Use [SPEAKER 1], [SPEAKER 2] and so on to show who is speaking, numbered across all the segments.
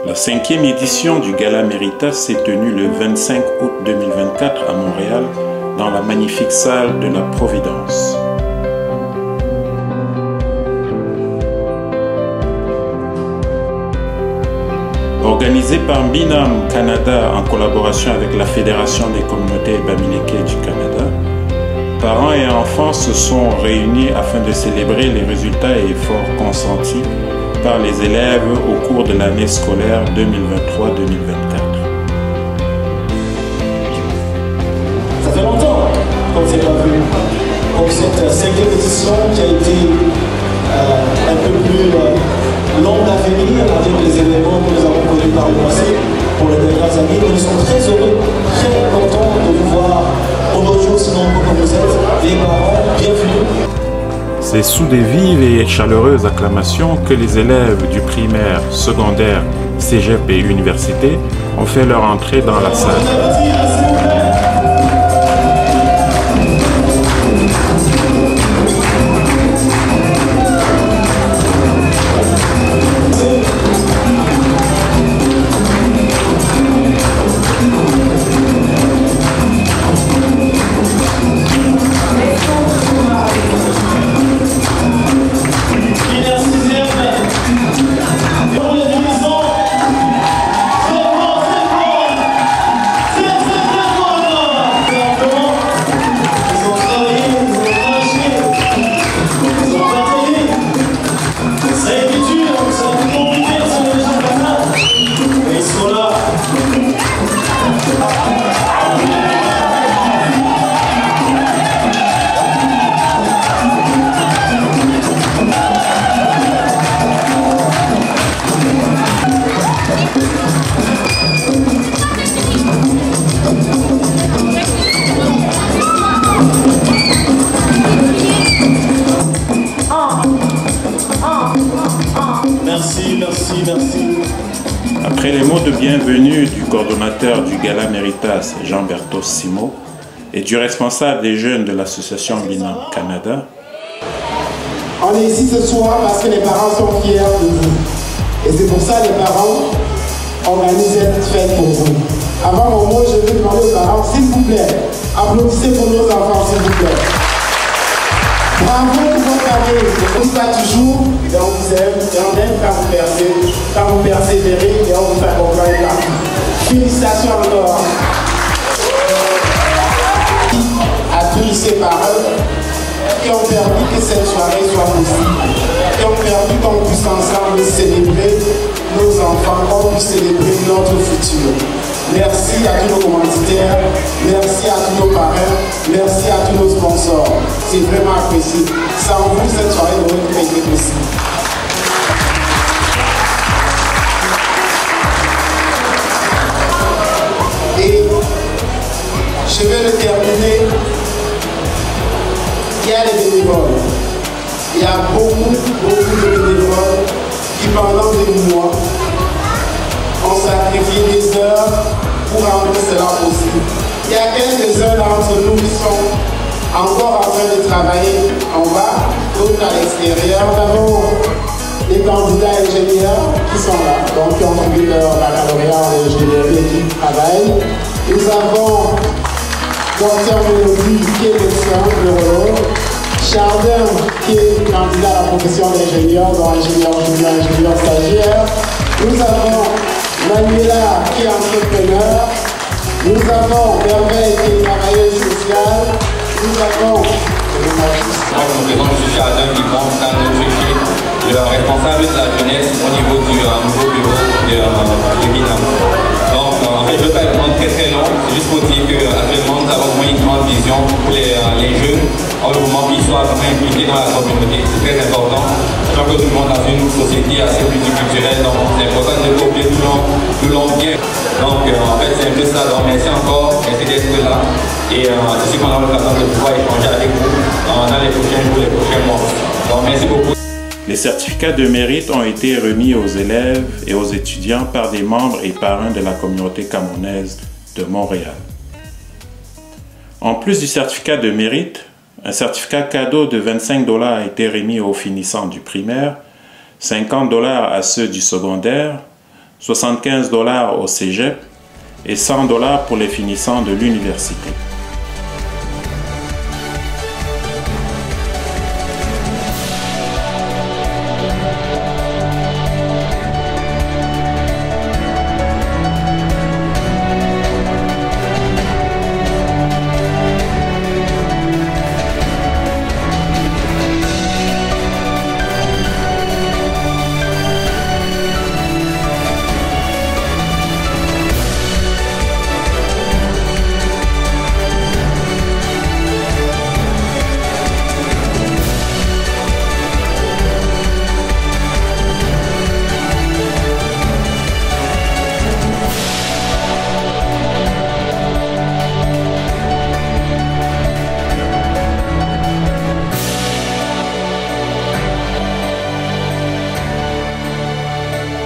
[SPEAKER 1] La 5e édition du Gala Méritas s'est tenue le 25 août 2024 à Montréal, dans la magnifique salle de la Providence. Organisée par Binam Canada en collaboration avec la Fédération des communautés Bamileke du Canada, parents et enfants se sont réunis afin de célébrer les résultats et efforts consentis par les élèves au cours de l'année scolaire 2023-2024.
[SPEAKER 2] Ça fait longtemps qu'on ne s'est pas vu. Donc cette 5e édition qui a été un peu plus longue à venir avec les événements que nous avons connus par le passé pour les dernières années. Nous sommes très heureux, très contents de vous voir aujourd'hui aussi nombreux comme vous êtes. Les parents, bienvenue.
[SPEAKER 1] C'est sous des vives et chaleureuses acclamations que les élèves du primaire, secondaire, cégep et université ont fait leur entrée dans la salle.
[SPEAKER 2] Merci.
[SPEAKER 1] Après les mots de bienvenue du coordonnateur du Gala Méritas, Jean-Bertos Simo, et du responsable des jeunes de l'association Binam Canada,
[SPEAKER 3] on est ici ce soir parce que les parents sont fiers de vous. Et c'est pour ça que les parents organisent cette fête pour vous. Avant mon mot, je vais demander aux parents, s'il vous plaît, applaudissez pour nos enfants, s'il vous plaît. Bravo pour votre année. On ne dit pas toujours, et on vous aime, et on aime quand vous persévérez, et on vous accompagne là. Félicitations encore à tous ces parents qui ont permis que cette soirée soit possible, qui ont permis qu'on puisse ensemble célébrer nos enfants, qu'on puisse célébrer notre futur. Merci à tous nos commanditaires, merci à tous nos parrains, merci à tous nos sponsors. C'est vraiment apprécié. Sans vous, cette soirée n'aurait pas été possible. Et je vais le terminer. Il y a les bénévoles. Il y a beaucoup de bénévoles qui pendant des mois ont sacrifié des heures pour rendre cela possible. Il y a quelques-uns d'entre nous qui sont encore en train de travailler en bas, d'autres à l'extérieur. Nous avons les candidats ingénieurs qui sont là, donc qui ont suivi leur baccalauréat en ingénierie et qui travaillent. Nous avons Dr Mélodie qui est médecin, neurologue. Chardin qui est candidat à la profession d'ingénieur, donc ingénieur junior, ingénieur stagiaire. Nous avons Manuela qui est entrepreneur. Nous avons Merveille qui est travailleuse sociale. Nous avons
[SPEAKER 4] Moi, je me présente, je suis Chardin qui compte dans le responsable de la jeunesse au niveau du nouveau bureau de Binam. Donc, en fait, je ne veux pas être très long, c'est juste pour dire qu'actuellement, nous avons une grande vision pour les jeunes, en le moment qu'ils soient vraiment impliqués dans la communauté. C'est très important. Je crois que tout le monde dans une société assez multiculturelle, donc c'est important de développer tout l'on bien. Donc, en fait, c'est un peu ça. Donc, merci encore, merci d'être là. Et je suis content de pouvoir échanger avec vous dans les prochains jours, les prochains mois. Donc, merci beaucoup.
[SPEAKER 1] Les certificats de mérite ont été remis aux élèves et aux étudiants par des membres et parrains de la communauté camerounaise de Montréal. En plus du certificat de mérite, un certificat cadeau de 25 $ a été remis aux finissants du primaire, 50 $ à ceux du secondaire, $75 au cégep et $100 pour les finissants de l'université.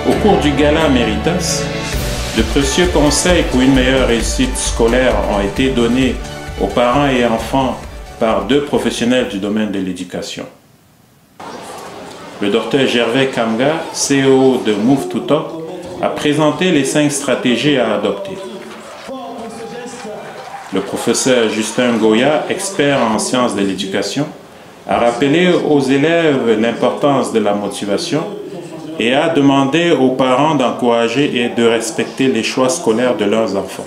[SPEAKER 1] Au cours du Gala Méritas, de précieux conseils pour une meilleure réussite scolaire ont été donnés aux parents et enfants par 2 professionnels du domaine de l'éducation. Le docteur Gervais Kamga, CEO de Move to Talk, a présenté les 5 stratégies à adopter. Le professeur Justin Goya, expert en sciences de l'éducation, a rappelé aux élèves l'importance de la motivation et a demandé aux parents d'encourager et de respecter les choix scolaires de leurs enfants.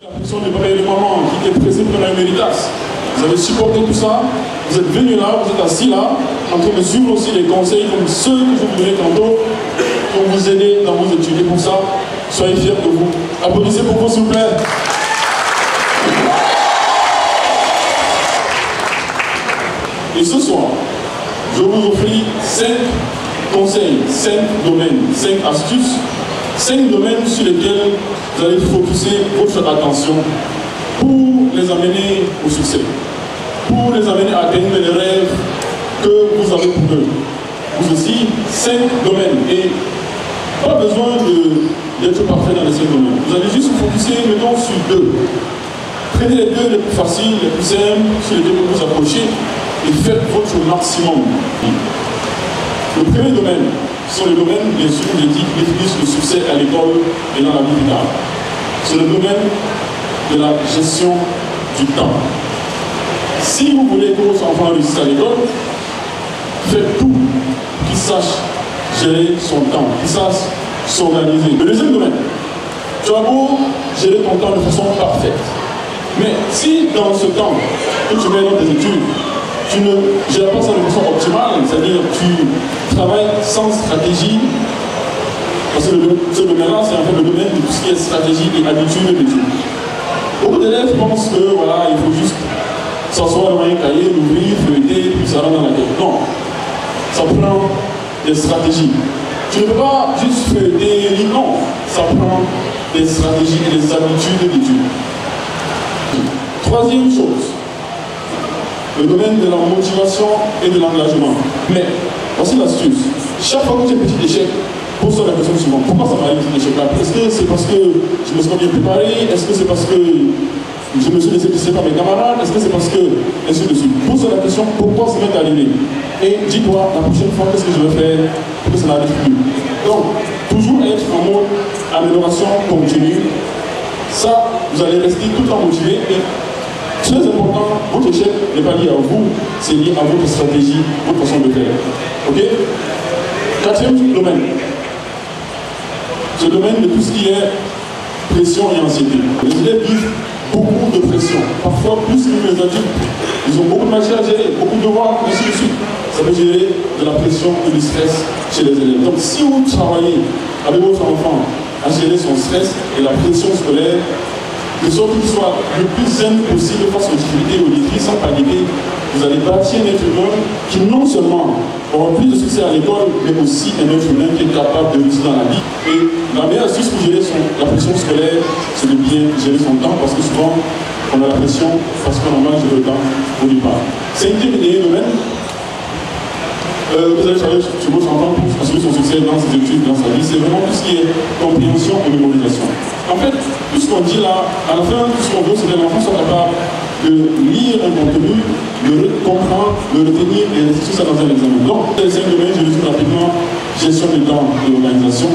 [SPEAKER 5] La pression des papa et des mamans qui étaient pressés pour la Méritas, vous avez supporté tout ça, vous êtes venus là, vous êtes assis là, en train de suivre aussi les conseils comme ceux que je vous donnais tantôt, pour vous aider dans vos études. Et pour ça, soyez fiers de vous. Applaudissez pour vous, s'il vous plaît. Et ce soir, je vous offre 5 conseils, 5 domaines, 5 astuces, 5 domaines sur lesquels vous allez focuser votre attention pour les amener au succès, pour les amener à atteindre les rêves que vous avez pour eux. Vous aussi, 5 domaines et pas besoin d'être parfait dans les 5 domaines. Vous allez juste vous focuser, mettons, sur 2. Prenez les 2 les plus faciles, les plus simples, sur lesquels vous vous approchez et faites votre maximum. Le premier domaine sont les domaines, bien sûr, je dis, qui définissent le succès à l'école et dans la vie plus tard. C'est le domaine de la gestion du temps. Si vous voulez que vos enfants réussissent à l'école, faites tout pour qu'ils sachent gérer son temps, qu'ils sachent s'organiser. Le deuxième domaine, tu as beau gérer ton temps de façon parfaite. Mais si dans ce temps que tu mets dans tes études, tu ne gères pas ça de façon optimale, c'est-à-dire tu travailles sans stratégie, parce que ce domaine-là, c'est en fait le domaine de tout ce qui est stratégie et habitude d'études. Beaucoup d'élèves pensent que voilà, il faut juste s'asseoir devant un cahier, l'ouvrir, feuilleter, puis ça rentre dans la tête. Non, ça prend des stratégies. Tu ne peux pas juste feuilleter, lire, non, ça prend des stratégies et des habitudes d'études. Troisième chose, le domaine de la motivation et de l'engagement. Mais, voici l'astuce. Chaque fois que j'ai un petit échec, pose-toi la question suivante. Pourquoi ça m'arrive cet échec-là? Est-ce que c'est parce que je me suis pas bien préparé? Est-ce que c'est parce que je me suis laissé pousser par mes camarades? Est-ce que c'est parce que... ainsi de suite. Pose-toi la question, pourquoi ça m'est arrivé? Et dis-toi, la prochaine fois, qu'est-ce que je vais faire pour que ça n'arrive plus? Donc, toujours être en mode amélioration continue. Ça, vous allez rester tout le temps motivé. Et très important, votre échec n'est pas lié à vous, c'est lié à votre stratégie, votre façon de faire. Ok? Quatrième domaine. C'est le domaine de tout ce qui est pression et anxiété. Les élèves vivent beaucoup de pression, parfois plus que les adultes. Ils ont beaucoup de matière à gérer, beaucoup de devoirs, ainsi de suite. Ça peut gérer de la pression et du stress chez les élèves. Donc si vous travaillez avec votre enfant à gérer son stress et la pression scolaire, de sorte qu'il soit le plus zen possible face aux difficultés et aux défis, sans paniquer, vous allez bâtir un être humain qui non seulement aura plus de succès à l'école, mais aussi un être humain qui est capable de réussir dans la vie. Et la meilleure astuce pour gérer la pression scolaire, c'est de bien gérer son temps, parce que souvent, on a la pression parce qu'on a mal géré le temps au départ. Cinquième et dernier domaine, vous allez travailler sur votre enfant pour assurer son succès dans ses études, dans sa vie. C'est vraiment tout ce qui est compréhension et mémorisation. En fait, tout ce qu'on dit là, à la fin, tout ce qu'on veut, c'est que l'enfant soit capable de lire un contenu, de le comprendre, de le retenir et restituer ça dans un examen. Donc, les 5 domaines, je résume rapidement: gestion du temps et organisation,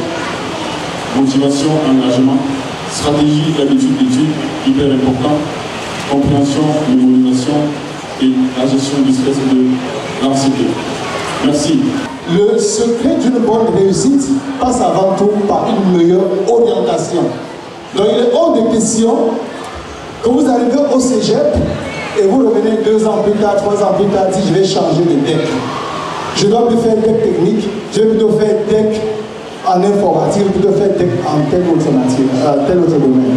[SPEAKER 5] motivation, engagement, stratégie, habitude d'études, hyper important, compréhension, mémorisation et la gestion du stress et de l'anxiété. Merci.
[SPEAKER 2] Le secret d'une bonne réussite passe avant tout par une meilleure orientation. Donc il est hors de question que vous arrivez au cégep et vous revenez 2 ans plus tard, 3 ans plus tard, dites je vais changer de deck. Je dois plus faire deck technique, je vais plutôt faire deck en informatique, je vais plutôt faire deck en tel autre domaine.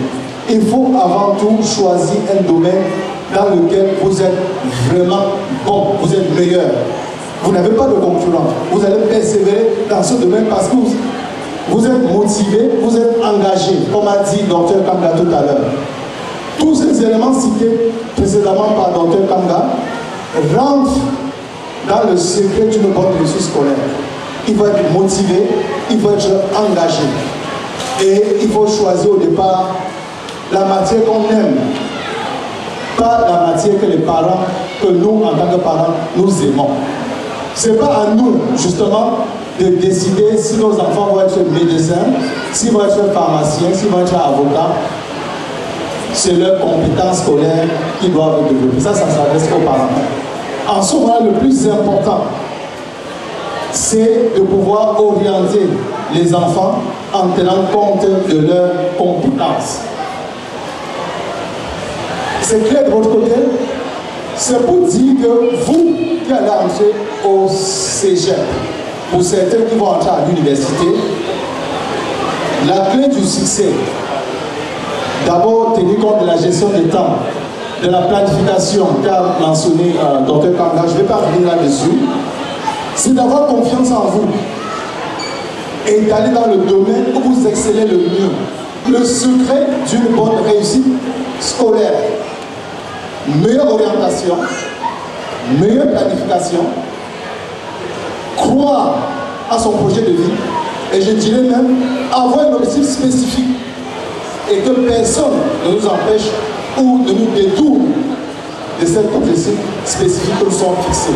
[SPEAKER 2] Il faut avant tout choisir un domaine dans lequel vous êtes vraiment bon, vous êtes meilleur. Vous n'avez pas de concurrent. Vous allez persévérer dans ce domaine parce que vous êtes motivé, vous êtes engagé, comme a dit Dr Kanga tout à l'heure. Tous ces éléments cités précédemment par Dr Kanga rentrent dans le secret d'une bonne réussite scolaire. Il faut être motivé, il faut être engagé. Et il faut choisir au départ la matière qu'on aime, pas la matière que les parents, que nous, en tant que parents, nous aimons. Ce n'est pas à nous, justement, de décider si nos enfants vont être médecins, s'ils vont être pharmaciens, s'ils vont être avocats. C'est leur compétence scolaire qu'ils doivent développer. Ça s'adresse aux parents. En ce moment, le plus important, c'est de pouvoir orienter les enfants en tenant compte de leurs compétences. C'est clair de votre côté? C'est pour dire que vous qui allez entrer au cégep, pour certains qui vont entrer à l'université, la clé du succès, d'abord tenir compte de la gestion des temps, de la planification qu'a mentionné Dr Kanga, je ne vais pas revenir là-dessus, c'est d'avoir confiance en vous et d'aller dans le domaine où vous excellez le mieux. Le secret d'une bonne réussite scolaire, meilleure orientation, meilleure planification, croire à son projet de vie et je dirais même avoir un objectif spécifique et que personne ne nous empêche ou ne nous détourne de cet objectif spécifique que nous sommes fixés.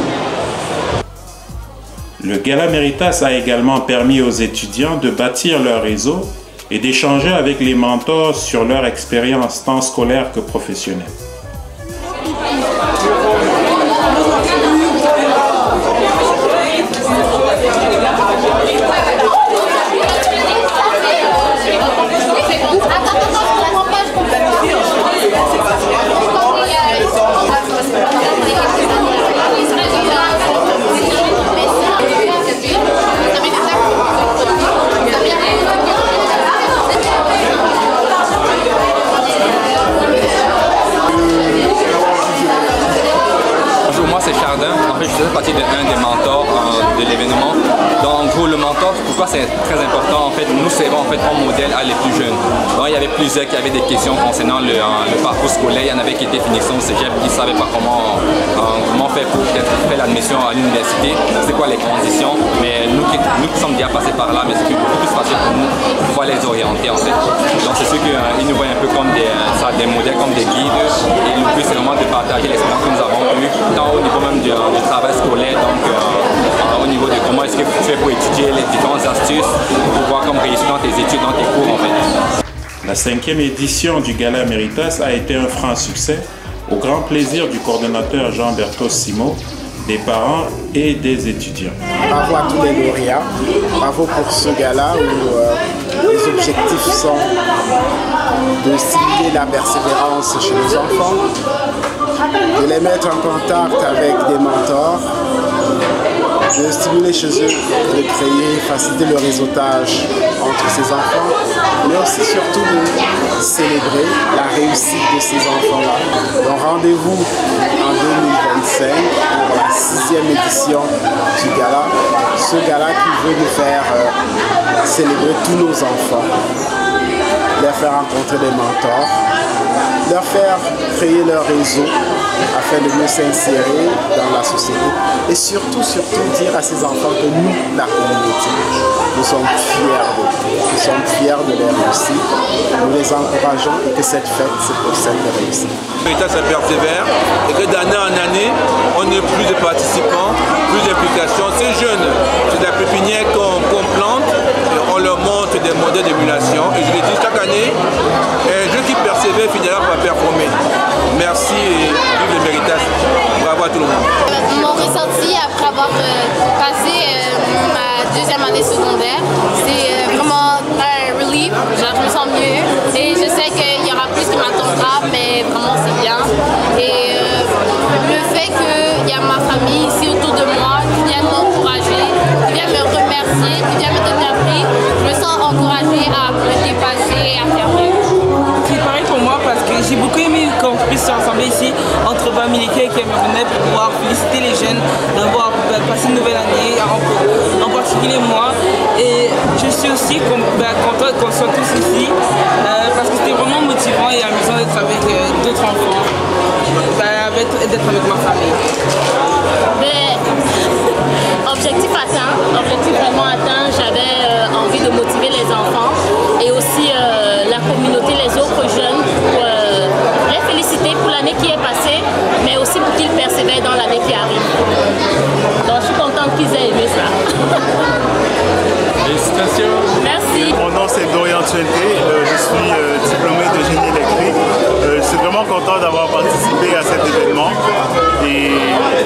[SPEAKER 1] Le Gala Méritas a également permis aux étudiants de bâtir leur réseau et d'échanger avec les mentors sur leur expérience tant scolaire que professionnelle.
[SPEAKER 4] Je faisais partie d'un des mentors de l'événement. Donc, en gros, le mentor, pourquoi c'est très important? En fait, nous servons en fait un modèle à les plus jeunes. Donc, il y avait plusieurs qui avaient des questions concernant le parcours scolaire. Il y en avait qui étaient finissants au cégep, qui ne savaient pas comment faire pour faire l'admission à l'université, c'est quoi les conditions. Mais nous qui sommes déjà passés par là, mais c'est beaucoup plus facile pour nous de pouvoir les orienter en fait. Donc, c'est sûr qu'ils nous voient un peu comme des modèles, comme des guides. Et le but, c'est vraiment de partager l'expérience que nous avons eue, tant au niveau même du travail scolaire, donc au niveau de comment est-ce que tu fais pour étudier, les différentes astuces pour pouvoir comme réussir dans tes études, dans tes cours en fait.
[SPEAKER 1] La 5e édition du Gala Méritas a été un franc succès, au grand plaisir du coordonnateur Jean-Bertos Simo, des parents et des étudiants.
[SPEAKER 3] Bravo à tous les lauréats, bravo pour ce gala où les objectifs sont de stimuler la persévérance chez nos enfants, de les mettre en contact avec des mentors, de stimuler chez eux, de créer, faciliter le réseautage entre ces enfants, mais aussi surtout de célébrer la réussite de ces enfants-là. Donc rendez-vous en 2025 pour la 6e édition du gala. Ce gala qui veut nous faire célébrer tous nos enfants, leur faire rencontrer des mentors, leur faire créer leur réseau afin de mieux s'insérer dans la société et surtout dire à ces enfants que nous, la communauté, nous sommes fiers d'eux, nous sommes fiers de leur réussite, nous les encourageons et que cette fête, c'est pour cette réussite.
[SPEAKER 6] L'État se persévère et que d'année en année, on ait plus de participants, plus d'implications. Ces jeunes, c'est de la pépinière qu'on plante on leur montre des modèles d'émulation. Et je le dis chaque année, un jeu qui persévère finira par performer. Merci et vive le méritage. Bravo à tout le monde.
[SPEAKER 7] Mon ressenti après avoir passé ma deuxième année secondaire, c'est vraiment un relief. Genre, je me sens mieux et je sais qu'il y aura plus qui m'attendra, mais vraiment c'est bien. Et le fait qu'il y a ma famille ici autour de moi qui viennent m'encourager, qui viennent me remercier, qui viennent me donner un prix, je me sens encouragée à me dépasser et à faire mieux.
[SPEAKER 8] C'est pareil pour moi parce que j'ai beaucoup aimé qu'on puisse se rassembler ici entre Bamileke et Camerounais pour pouvoir féliciter les jeunes d'avoir passé une nouvelle année, en particulier moi. Et je suis aussi contente qu'on soit tous ici parce que c'était vraiment motivant et amusant d'être avec d'autres enfants, d'être avec ma famille.
[SPEAKER 7] Mais, objectif atteint, objectif vraiment atteint, j'avais envie de motiver les enfants et aussi la communauté, les autres jeunes pour les féliciter pour l'année qui est passée, mais aussi pour qu'ils persévèrent dans l'année qui arrive. Donc je suis contente qu'ils aient aimé ça.
[SPEAKER 6] Félicitations.
[SPEAKER 7] Merci.
[SPEAKER 9] Mon nom c'est Dorian Tchente, je suis diplômé de génie électrique. Je suis vraiment content d'avoir participé à cet événement et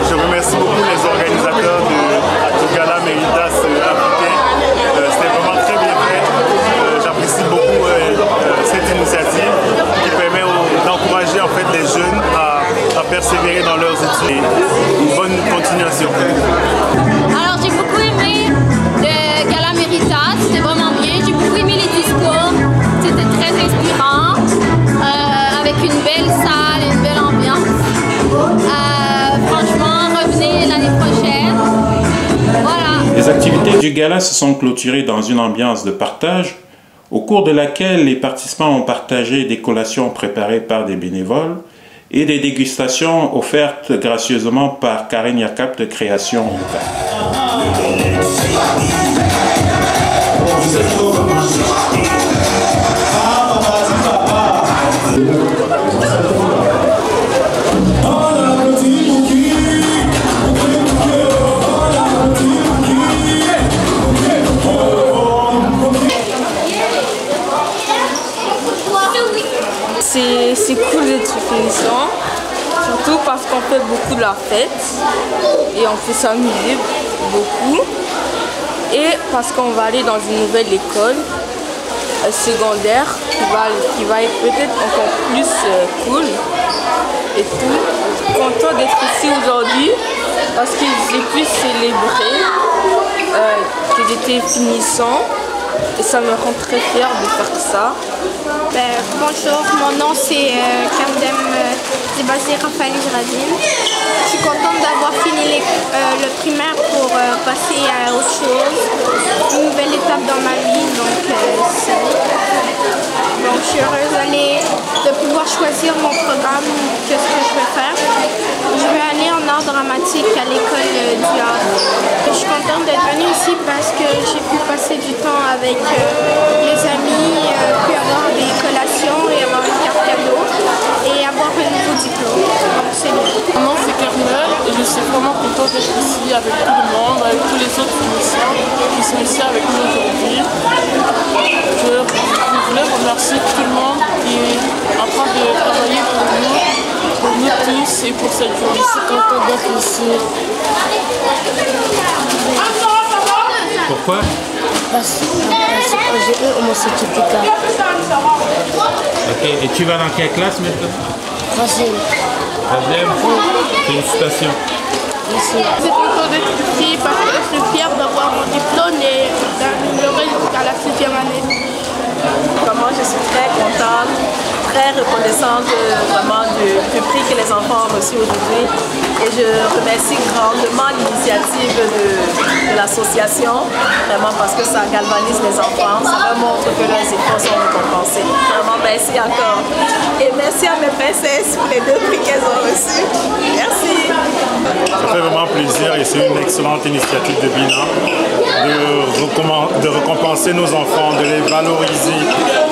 [SPEAKER 9] je remercie beaucoup les organisateurs du Gala Méritas africain. C'était vraiment très bien fait. J'apprécie beaucoup cette initiative qui permet d'encourager en fait les jeunes à persévérer dans leurs études. Une bonne continuation.
[SPEAKER 7] Alors j'ai beaucoup aimé le Gala Méritas, c'était vraiment bien. J'ai beaucoup aimé les discours, c'était très inspirant, avec une belle salle, une belle ambiance. Franchement, revenez l'année prochaine. Voilà.
[SPEAKER 1] Les activités du gala se sont clôturées dans une ambiance de partage, au cours de laquelle les participants ont partagé des collations préparées par des bénévoles et des dégustations offertes gracieusement par Karen Yakap de Création Locale.
[SPEAKER 8] C'est cool d'être finissant, surtout parce qu'on fait beaucoup de la fête et on peut s'amuser beaucoup et parce qu'on va aller dans une nouvelle école secondaire qui va être peut-être encore plus cool et tout. Content d'être ici aujourd'hui parce que j'ai pu célébrer que j'étais finissant et ça me rend très fière de faire ça.
[SPEAKER 10] Bonjour, mon nom c'est Kamdem Zébazé Raphaël Giradine. Je suis contente d'avoir fini le primaire pour passer à autre chose, une nouvelle étape dans ma vie. Donc je suis heureuse de pouvoir choisir mon programme, qu'est-ce que je vais faire. Je vais aller en art dramatique à l'école du art. Je suis contente d'être venue ici parce que j'ai pu passer du temps avec les amis, puis avoir des collations et avoir une carte cadeau et avoir un nouveau diplôme. Donc c'est bien.
[SPEAKER 11] Mon nom c'est Carmel et je suis vraiment contente d'être ici avec tout le monde, avec tous les autres finissants qui sont ici avec nous aujourd'hui. Je voulais remercier tout le monde qui est en train de travailler pour nous tous et pour cette journée. Je suis contente d'être ici.
[SPEAKER 6] Pourquoi?
[SPEAKER 12] Parce que j'ai eu mon certificat.
[SPEAKER 6] Ok, et tu vas dans quelle classe maintenant?
[SPEAKER 12] Troisième.
[SPEAKER 6] Troisième? Félicitations.
[SPEAKER 10] Je suis contente d'être ici parce que je suis fière d'avoir mon diplôme et d'améliorer jusqu'à la 6e année.
[SPEAKER 13] Vraiment, je suis très contente, très reconnaissante vraiment du prix que les enfants ont reçu aujourd'hui. Et je remercie grandement l'initiative de l'association, vraiment parce que ça galvanise les enfants, ça leur montre que leurs efforts sont récompensés. Vraiment, merci encore. Et merci à mes princesses pour les 2 prix qu'elles ont reçus. Merci.
[SPEAKER 9] Ça fait vraiment plaisir et c'est une excellente initiative de Bina de récompenser nos enfants, de les valoriser,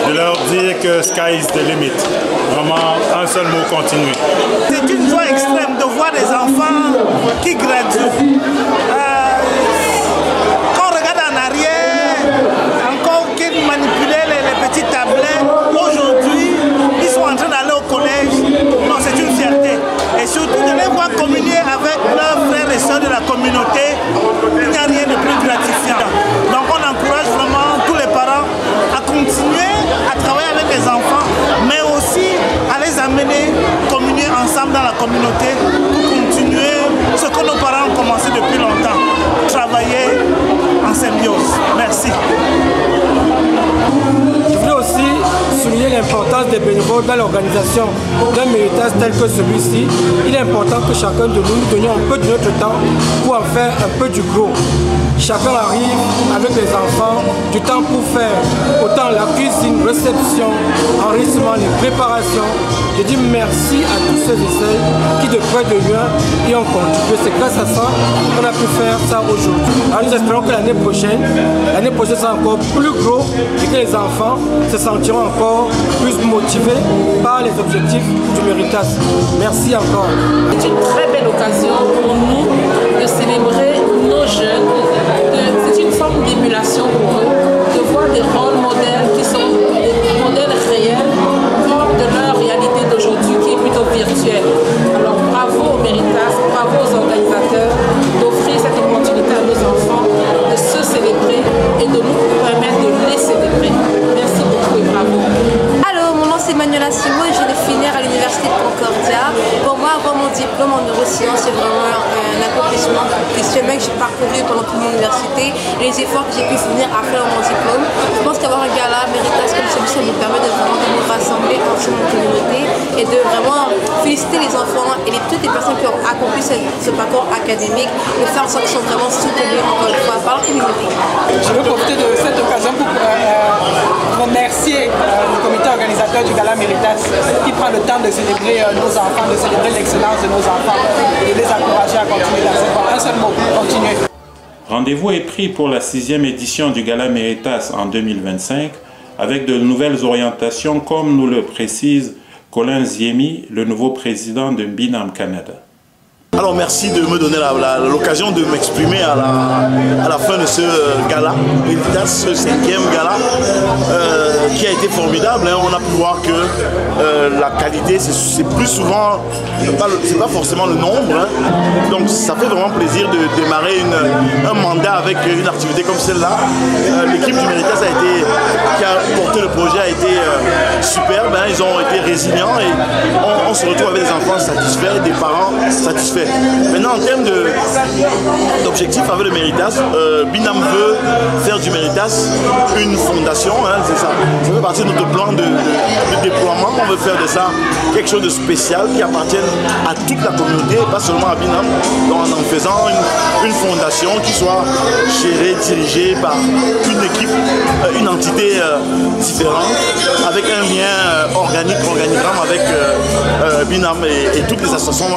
[SPEAKER 9] de leur dire que sky is the limit. Vraiment, un seul mot, continuer.
[SPEAKER 14] C'est une joie extrême de voir des enfants qui graduent. Quand on regarde en arrière, communauté pour continuer ce que nos parents ont commencé depuis longtemps, travailler en symbiose. Merci.
[SPEAKER 15] Je voulais aussi souligner l'importance des bénévoles dans l'organisation d'un méritage tel que celui-ci. Il est important que chacun de nous donnions un peu de notre temps pour en faire un peu du gros. Chacun arrive avec les enfants, du temps pour faire autant la cuisine, réception, enrichissement, les préparations. Je dis merci à tous ceux et celles qui de près de loin y ont contribué. C'est grâce à ça qu'on a pu faire ça aujourd'hui. Alors nous espérons que l'année prochaine sera encore plus gros et que les enfants se sentiront encore plus motivés par les objectifs du Méritas. Merci encore.
[SPEAKER 11] C'est une très belle occasion pour nous de célébrer nos jeunes. C'est une forme d'émulation pour eux, de voir des rôles modèles qui sont des modèles réels hors de leur réalité d'aujourd'hui qui est plutôt virtuelle. Alors bravo au Méritas, bravo aux organisateurs d'offrir cette opportunité à nos enfants de se célébrer et de nous permettre de les célébrer. Merci beaucoup et bravo.
[SPEAKER 16] Allô, mon nom c'est Manuela Simo et je vais finir à l'université de Concordia. Pour moi, avoir mon diplôme en neurosciences, c'est vraiment un accomplissement. Les chemins que j'ai parcouru pendant toute mon université et les efforts que j'ai pu fournir à faire mon diplôme. Je pense qu'avoir un gala Méritas comme celui-ci, ça nous permet de vraiment nous rassembler ensemble en communauté et de vraiment féliciter les enfants et toutes les personnes qui ont accompli ce parcours académique, de faire en sorte qu'ils sont vraiment soutenus encore une fois par la communauté.
[SPEAKER 15] Je veux profiter de cette occasion pour remercier le comité organisateur du Gala Méritas qui prend le temps de célébrer nos enfants, de célébrer l'excellence de nos enfants et de les encourager à continuer dans cette voie. Un seul mot, continuer.
[SPEAKER 1] Rendez-vous est pris pour la 6e édition du Gala Méritas en 2025 avec de nouvelles orientations comme nous le précise Colin Ziemi, le nouveau président de Binam Canada.
[SPEAKER 17] Alors merci de me donner l'occasion de m'exprimer à la fin de ce gala, Méritas, ce 5e gala, qui a été formidable. Hein. On a pu voir que la qualité, c'est plus souvent, c'est pas forcément le nombre. Hein. Donc ça fait vraiment plaisir de démarrer un mandat avec une activité comme celle-là. L'équipe du Méritas qui a porté le projet a été superbe. Hein. Ils ont été résilients et on se retrouve avec des enfants satisfaits, des parents satisfaits. Maintenant, en termes d'objectifs avec le Méritas, Binam veut faire du Méritas une fondation, hein, c'est ça. Ça fait partie de notre plan de déploiement. On veut faire de ça quelque chose de spécial qui appartienne à toute la communauté, pas seulement à Binam. Donc, en faisant une fondation qui soit gérée, dirigée par une équipe, une entité différente, avec un lien organigramme avec Binam et toutes les associations